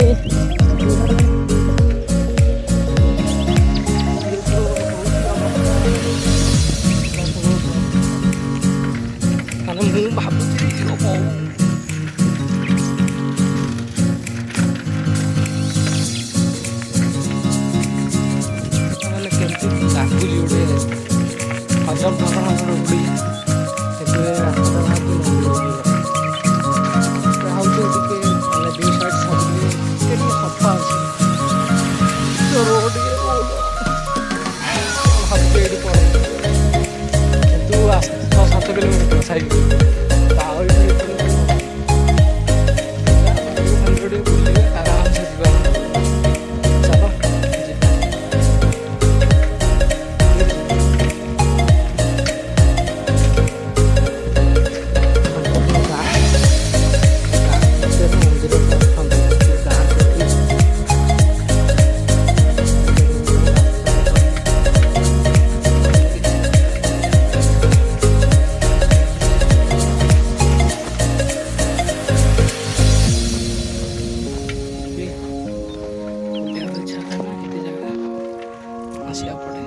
ମାନେ ମୁଁ ଭାବୁଥିଲି ମାନେ କେମିତି ଲାଗୁଛି ଗୋଟେ ହଜାର ଧରଣର ଉଡ଼ି ସେଥିରେ ରାସ୍ତାଟା ଭାବୁଛି ଭାବୁଛି ଟିକେ ମାନେ ଦୁଇ ସାଇଡ୍ ସବୁ ଟିକେ ସଫା ଅଛି ରୋଡ଼ ଟିକେ ଭାବୁଛି ଏଇଠି ପଳେଇ କିନ୍ତୁ 6-7 କିଲୋମିଟର ସାଇକେଲ ତାହୁରି ଟିକେ ବୁଲିବେ ଆରାମସେ ଯିବା ଚାଲ ଆସିବାକୁ ପଡ଼େ।